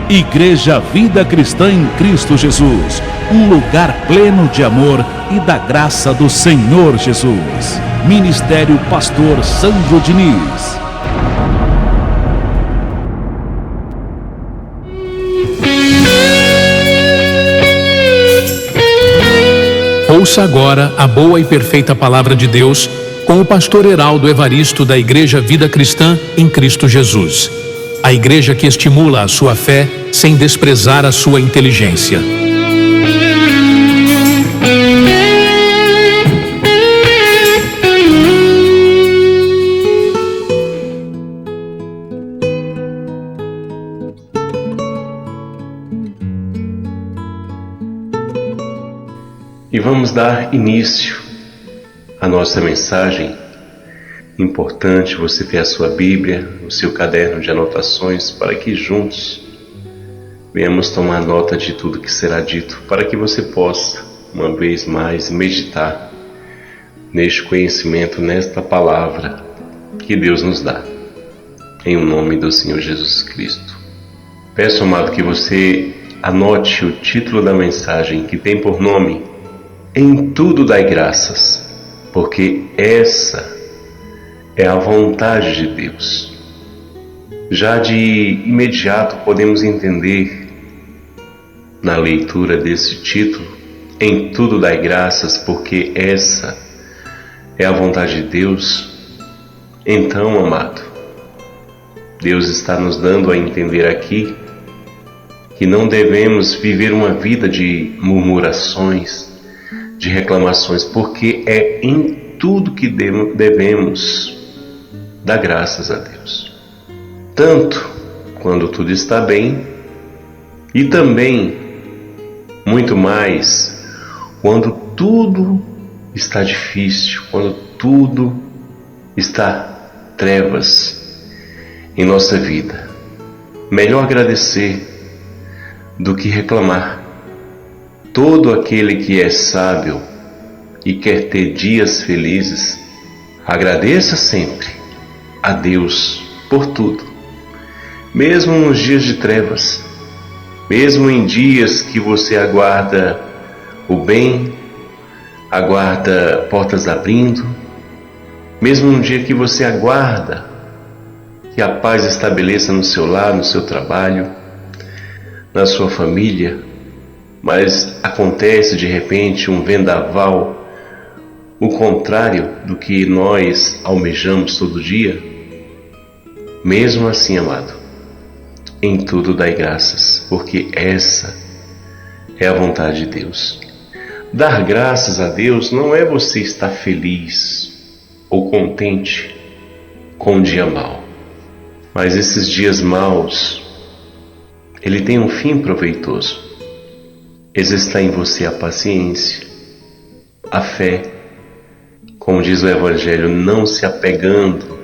Igreja Vida Cristã em Cristo Jesus, um lugar pleno de amor e da graça do Senhor Jesus. Ministério Pastor Sandro Diniz. Ouça agora a boa e perfeita palavra de Deus com o pastor Heraldo Evaristo da Igreja Vida Cristã em Cristo Jesus. A igreja que estimula a sua fé sem desprezar a sua inteligência. E vamos dar início à nossa mensagem. Importante você ter a sua Bíblia, o seu caderno de anotações, para que juntos venhamos tomar nota de tudo que será dito, para que você possa, uma vez mais, meditar neste conhecimento, nesta palavra que Deus nos dá. Em o nome do Senhor Jesus Cristo. Peço, amado, que você anote o título da mensagem, que tem por nome Em Tudo Dai Graças, porque essa é a vontade de Deus. Já de imediato podemos entender, na leitura desse título, Em Tudo Dai Graças, porque essa é a vontade de Deus. Então, amado, Deus está nos dando a entender aqui que não devemos viver uma vida de murmurações, de reclamações, porque é em tudo que devemos dar graças a Deus. Tanto quando tudo está bem, e também muito mais quando tudo está difícil, quando tudo está trevas em nossa vida. Melhor agradecer do que reclamar. Todo aquele que é sábio e quer ter dias felizes, agradeça sempre a Deus por tudo, mesmo nos dias de trevas, mesmo em dias que você aguarda o bem, aguarda portas abrindo, mesmo no dia que você aguarda que a paz estabeleça no seu lar, no seu trabalho, na sua família, mas acontece de repente um vendaval, o contrário do que nós almejamos todo dia. Mesmo assim, amado, em tudo dai graças, porque essa é a vontade de Deus. Dar graças a Deus não é você estar feliz ou contente com um dia mau, mas esses dias maus, ele tem um fim proveitoso. Exista em você a paciência, a fé, como diz o Evangelho, não se apegando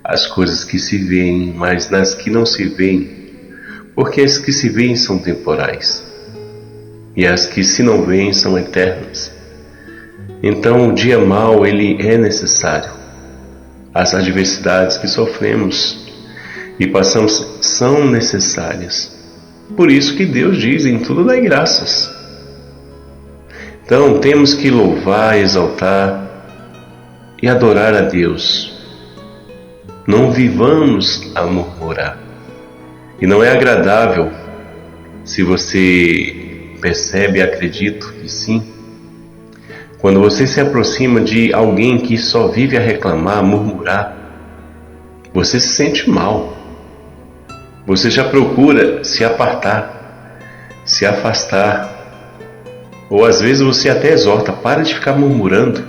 às coisas que se veem, mas nas que não se veem, porque as que se veem são temporais, e as que se não veem são eternas. Então o dia mau, ele é necessário. As adversidades que sofremos e passamos são necessárias. Por isso que Deus diz, em tudo dai graças. Então temos que louvar, exaltar e adorar a Deus. Não vivamos a murmurar. E não é agradável, se você percebe, acredito que sim, quando você se aproxima de alguém que só vive a reclamar, a murmurar, você se sente mal. Você já procura se apartar, se afastar. Ou às vezes você até exorta, para de ficar murmurando,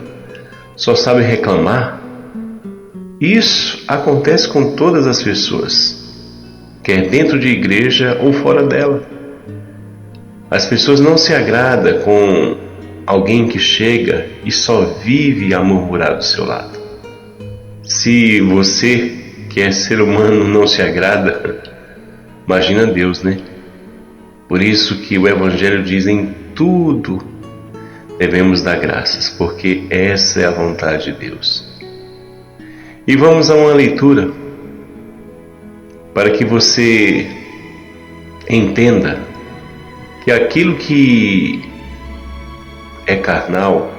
só sabe reclamar. Isso acontece com todas as pessoas, quer dentro de igreja ou fora dela. As pessoas não se agradam com alguém que chega e só vive a murmurar do seu lado. Se você, que é ser humano, não se agrada, imagina Deus, né? Por isso que o Evangelho diz, em tudo devemos dar graças, porque essa é a vontade de Deus. E vamos a uma leitura para que você entenda que aquilo que é carnal,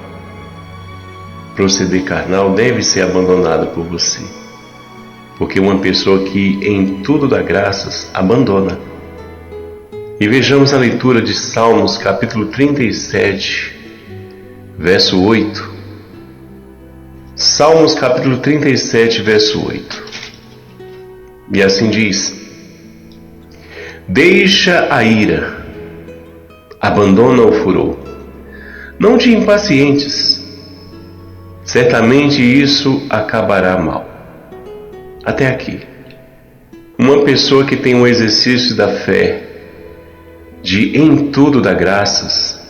proceder carnal, deve ser abandonado por você. Porque uma pessoa que em tudo dá graças, abandona. E vejamos a leitura de Salmos capítulo 37, verso 8. Salmos capítulo 37, verso 8. E assim diz: deixa a ira, abandona o furor, não te impacientes, certamente isso acabará mal. Até aqui. Uma pessoa que tem um exercício da fé, de em tudo dar graças,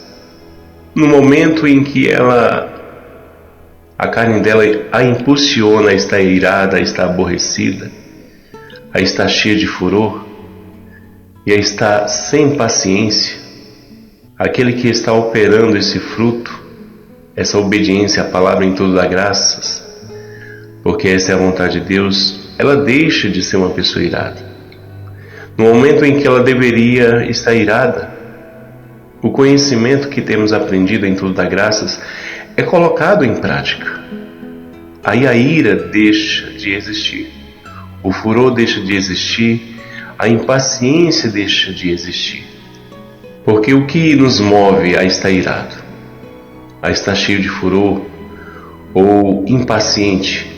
no momento em que a carne dela a impulsiona a estar irada, a estar aborrecida, a estar cheia de furor e a estar sem paciência, aquele que está operando esse fruto, essa obediência à palavra em tudo dar graças, porque essa é a vontade de Deus, ela deixa de ser uma pessoa irada. No momento em que ela deveria estar irada, o conhecimento que temos aprendido em tudo dar graças é colocado em prática. Aí a ira deixa de existir, o furor deixa de existir, a impaciência deixa de existir. Porque o que nos move a estar irado, a estar cheio de furor ou impaciente?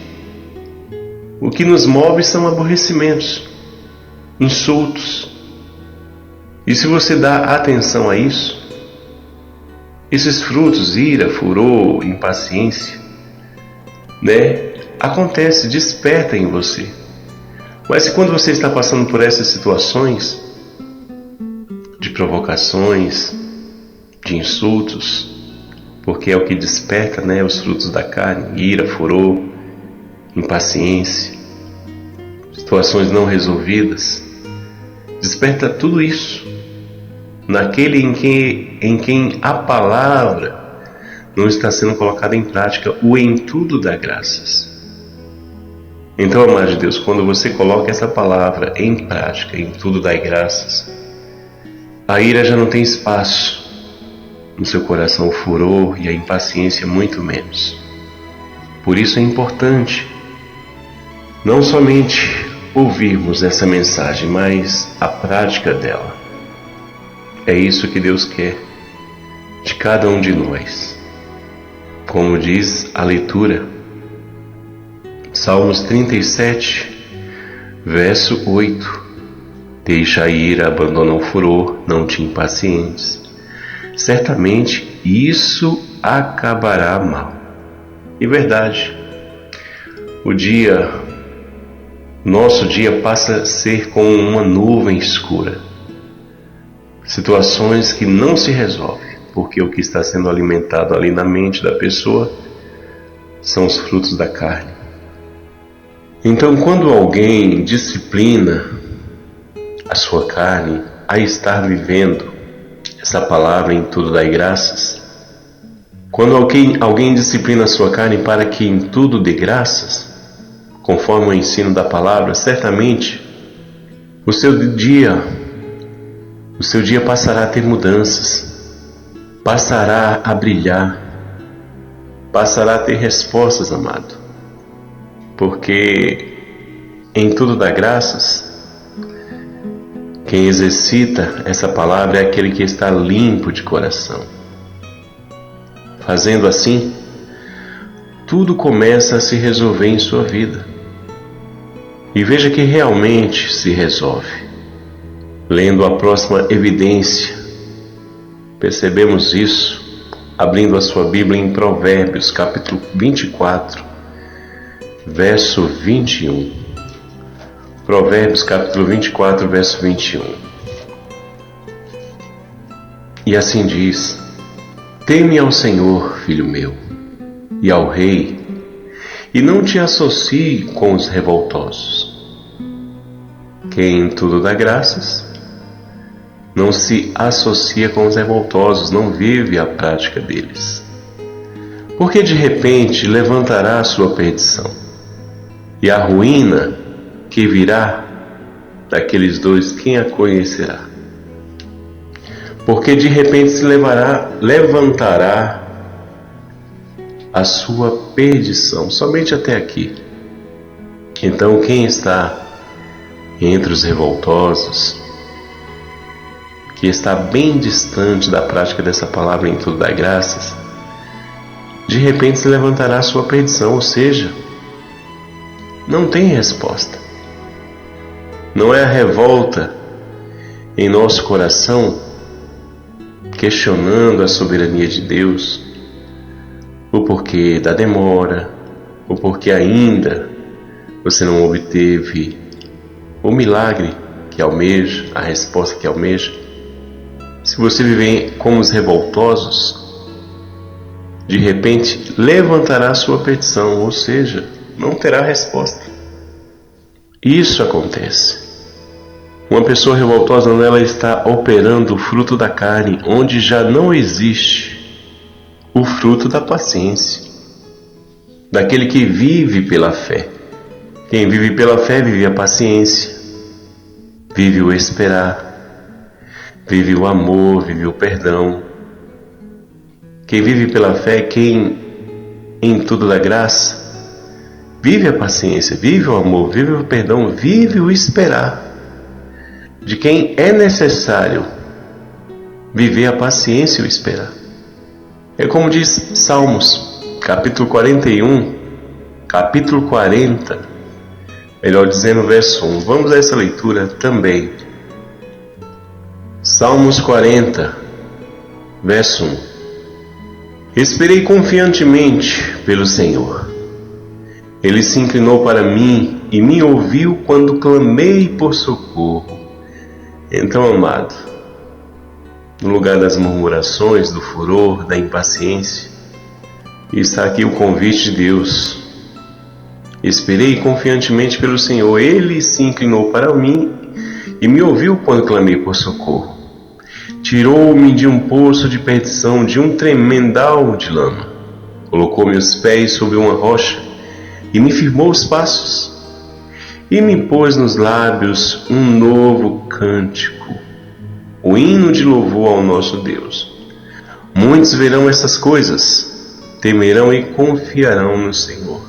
O que nos move são aborrecimentos, insultos. E se você dá atenção a isso, esses frutos, ira, furor, impaciência, acontece, desperta em você. Mas se quando você está passando por essas situações de provocações, de insultos, porque é o que desperta, os frutos da carne, ira, furor, impaciência, situações não resolvidas, desperta tudo isso naquele em quem a palavra não está sendo colocada em prática, o em tudo dá graças. Então, amado de Deus, quando você coloca essa palavra em prática, em tudo dá graças, a ira já não tem espaço no seu coração, o furor e a impaciência muito menos. Por isso é importante não somente ouvirmos essa mensagem, mas a prática dela. É isso que Deus quer de cada um de nós. Como diz a leitura, Salmos 37, verso 8: deixa a ira, abandona o furor, não te impacientes, certamente isso acabará mal. E verdade, nosso dia passa a ser como uma nuvem escura. Situações que não se resolvem, porque o que está sendo alimentado ali na mente da pessoa são os frutos da carne. Então, quando alguém disciplina a sua carne a estar vivendo essa palavra em tudo dai graças, quando alguém disciplina a sua carne para que em tudo dê graças, conforme o ensino da palavra, certamente o seu dia passará a ter mudanças, passará a brilhar, passará a ter respostas, amado. Porque em tudo dá graças, quem exercita essa palavra é aquele que está limpo de coração. Fazendo assim, tudo começa a se resolver em sua vida. E veja que realmente se resolve. Lendo a próxima evidência, percebemos isso abrindo a sua Bíblia em Provérbios, capítulo 24, verso 21. Provérbios, capítulo 24, verso 21. E assim diz: teme ao Senhor, filho meu, e ao Rei, e não te associe com os revoltosos. Quem em tudo dá graças, não se associa com os revoltosos, não vive a prática deles. Porque de repente levantará a sua perdição, e a ruína que virá daqueles dois, quem a conhecerá? porque de repente se levantará a sua perdição. Somente até aqui. Então quem está entre os revoltosos, que está bem distante da prática dessa palavra em tudo dai graças, de repente se levantará a sua perdição, ou seja, não tem resposta. Não é a revolta em nosso coração, questionando a soberania de Deus, o porquê da demora, o porquê ainda você não obteve o milagre que almeja, a resposta que almeja. Se você viver como os revoltosos, de repente levantará a sua petição, ou seja, não terá resposta. Isso acontece. Uma pessoa revoltosa, ela está operando o fruto da carne, onde já não existe o fruto da paciência, daquele que vive pela fé. Quem vive pela fé vive a paciência, vive o esperar, vive o amor, vive o perdão. Quem vive pela fé, quem em tudo dá graça, vive a paciência, vive o amor, vive o perdão, vive o esperar. De quem é necessário viver a paciência e o esperar. É como diz Salmos, capítulo 41, capítulo 40, melhor dizendo, verso 1. Vamos a essa leitura também. Salmos 40, verso 1. Esperei confiantemente pelo Senhor. Ele se inclinou para mim e me ouviu quando clamei por socorro. Então, amado, no lugar das murmurações, do furor, da impaciência, está aqui o convite de Deus. Esperei confiantemente pelo Senhor. Ele se inclinou para mim e me ouviu quando clamei por socorro. Tirou-me de um poço de perdição, de um tremendal de lama. Colocou meus pés sobre uma rocha e me firmou os passos. E me pôs nos lábios um novo cântico, o hino de louvor ao nosso Deus. Muitos verão essas coisas, temerão e confiarão no Senhor.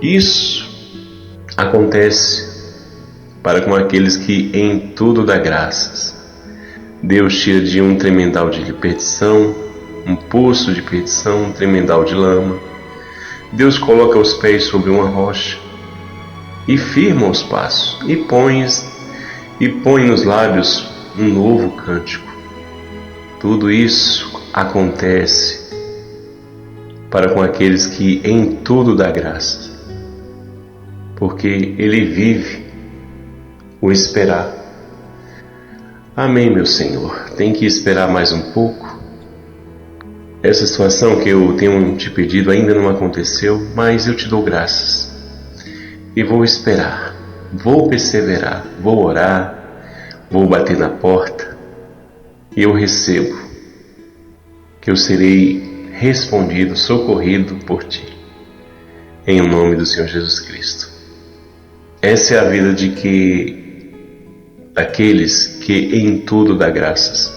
Isso acontece para com aqueles que em tudo dá graças. Deus tira de um tremendal de perdição, um poço de perdição, um tremendal de lama. Deus coloca os pés sobre uma rocha e firma os passos, e põe nos lábios um novo cântico. Tudo isso acontece para com aqueles que em tudo dá graça, porque Ele vive o esperar. Amém, meu Senhor. Tem que esperar mais um pouco. Essa situação que eu tenho te pedido ainda não aconteceu, mas eu te dou graças. E vou esperar, vou perseverar, vou orar, vou bater na porta e eu recebo que eu serei respondido, socorrido por Ti, em nome do Senhor Jesus Cristo. Essa é a vida daqueles que em tudo dá graças.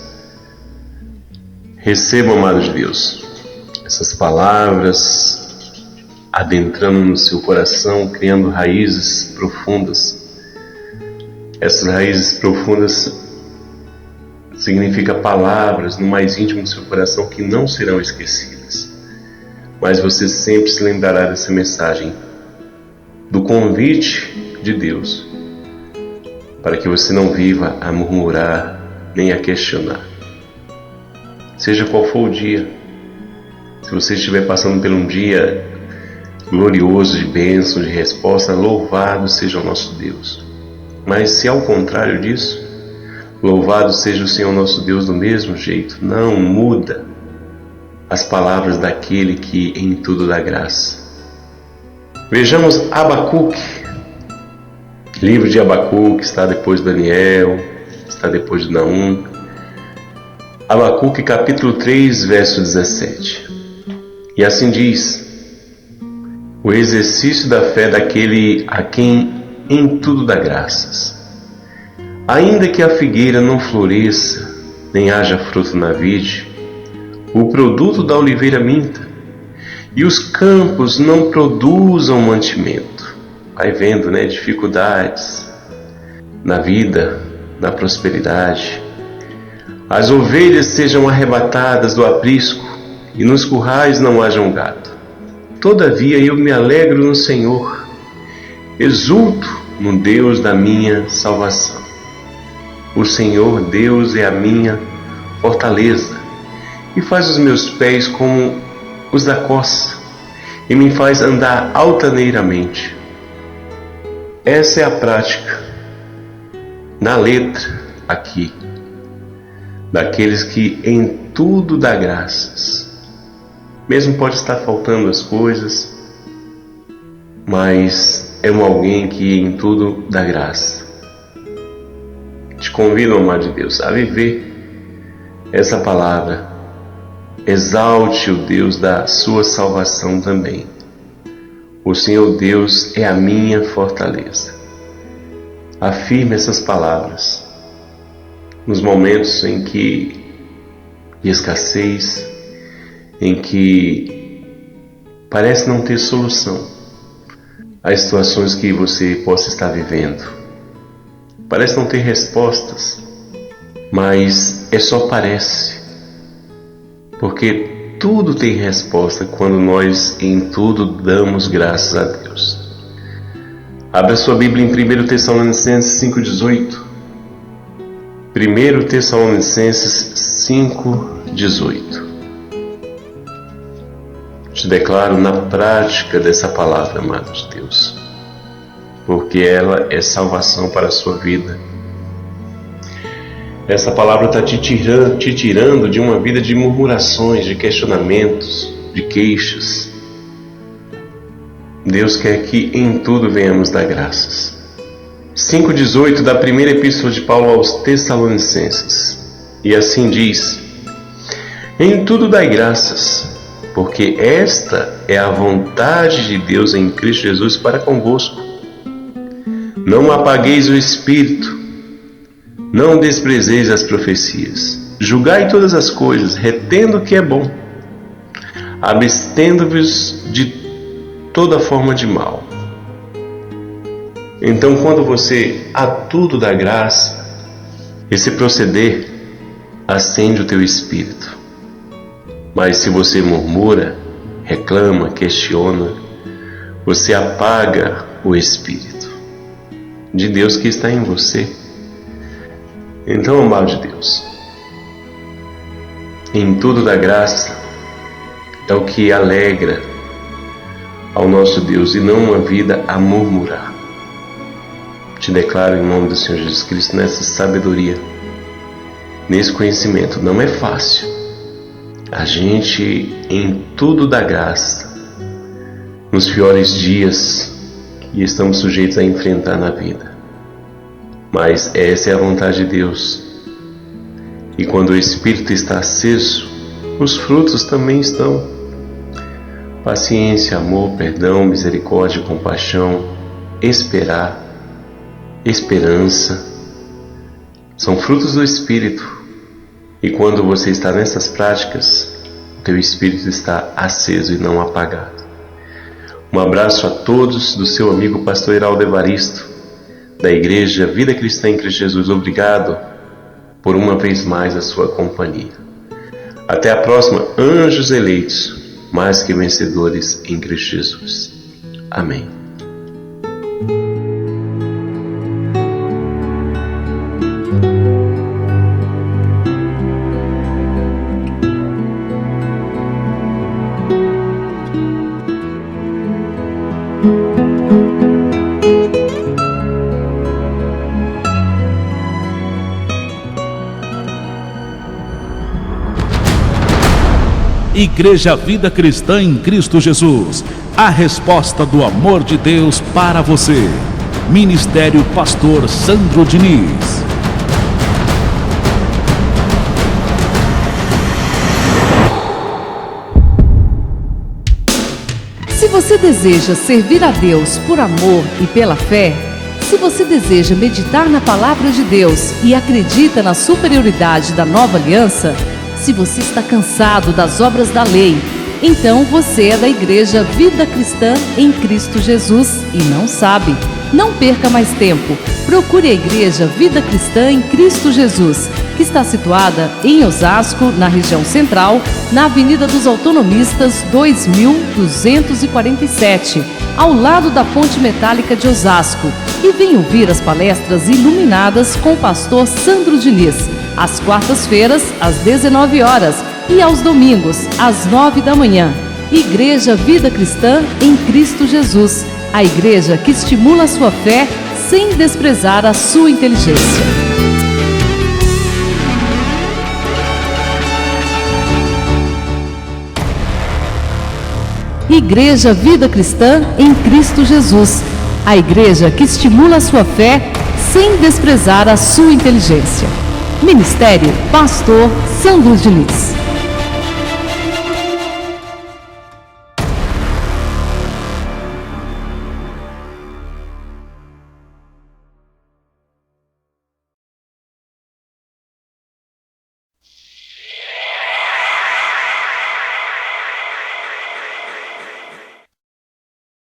Recebam, amados de Deus, essas palavras adentrando no seu coração, criando raízes profundas. Essas raízes profundas significam palavras no mais íntimo do seu coração que não serão esquecidas. Mas você sempre se lembrará dessa mensagem, do convite de Deus, para que você não viva a murmurar nem a questionar. Seja qual for o dia, se você estiver passando por um dia glorioso de bênção, de resposta, louvado seja o nosso Deus. Mas se ao contrário disso, louvado seja o Senhor nosso Deus do mesmo jeito. Não muda as palavras daquele que em tudo dá graça. Vejamos Abacuque. Livro de Abacuque está depois de Daniel, está depois de Naum. Abacuque capítulo 3, verso 17. E assim diz: o exercício da fé daquele a quem em tudo dá graças. Ainda que a figueira não floresça nem haja fruto na vide, o produto da oliveira minta, e os campos não produzam mantimento. Vai vendo, dificuldades na vida, na prosperidade. As ovelhas sejam arrebatadas do aprisco, e nos currais não hajam gado. Todavia eu me alegro no Senhor, exulto no Deus da minha salvação. O Senhor Deus é a minha fortaleza, e faz os meus pés como os da coça, e me faz andar altaneiramente. Essa é a prática, na letra aqui, daqueles que em tudo dá graças. Mesmo pode estar faltando as coisas, mas é alguém que em tudo dá graça. Te convido, amado de Deus, a viver essa palavra. Exalte o Deus da sua salvação também. O Senhor Deus é a minha fortaleza. Afirme essas palavras nos momentos em que de escassez, em que parece não ter solução às situações que você possa estar vivendo. Parece não ter respostas, mas só parece, porque tudo tem resposta quando nós em tudo damos graças a Deus. Abra sua Bíblia em 1 Tessalonicenses 5,18. 1 Tessalonicenses 5,18. Te declaro na prática dessa palavra, amado de Deus, porque ela é salvação para a sua vida. Essa palavra está te tirando de uma vida de murmurações, de questionamentos, de queixas. Deus quer que em tudo venhamos dar graças. 5,18 da primeira epístola de Paulo aos Tessalonicenses. E assim diz: em tudo dai graças, porque esta é a vontade de Deus em Cristo Jesus para convosco. Não apagueis o Espírito, não desprezeis as profecias. Julgai todas as coisas, retendo o que é bom, abstendo-vos de toda forma de mal. Então, quando você a tudo dá graça, esse proceder acende o teu espírito. Mas se você murmura, reclama, questiona, você apaga o Espírito de Deus que está em você. Então, amado de Deus, em tudo dá graça é o que alegra ao nosso Deus, e não uma vida a murmurar. Te declaro em nome do Senhor Jesus Cristo, nessa sabedoria, nesse conhecimento. Não é fácil. A gente em tudo dá graça nos piores dias que estamos sujeitos a enfrentar na vida. Mas essa é a vontade de Deus. E quando o Espírito está aceso, os frutos também estão. Paciência, amor, perdão, misericórdia, compaixão, esperar, esperança, são frutos do Espírito. E quando você está nessas práticas, o teu espírito está aceso e não apagado. Um abraço a todos do seu amigo pastor Heraldo Evaristo, da Igreja Vida Cristã em Cristo Jesus. Obrigado por uma vez mais a sua companhia. Até a próxima, anjos eleitos, mais que vencedores em Cristo Jesus. Amém. Igreja Vida Cristã em Cristo Jesus, a resposta do amor de Deus para você. Ministério Pastor Sandro Diniz. Se você deseja servir a Deus por amor e pela fé, se você deseja meditar na Palavra de Deus e acredita na superioridade da nova aliança, se você está cansado das obras da lei, então você é da Igreja Vida Cristã em Cristo Jesus e não sabe. Não perca mais tempo. Procure a Igreja Vida Cristã em Cristo Jesus, que está situada em Osasco, na região central, na Avenida dos Autonomistas 2247, ao lado da Ponte Metálica de Osasco. E venha ouvir as palestras iluminadas com o pastor Sandro Diniz, às quartas-feiras, às 19 horas e aos domingos, às 9 da manhã. Igreja Vida Cristã em Cristo Jesus, a igreja que estimula a sua fé sem desprezar a sua inteligência. Igreja Vida Cristã em Cristo Jesus, a igreja que estimula a sua fé sem desprezar a sua inteligência. Ministério Pastor Sandro Diniz.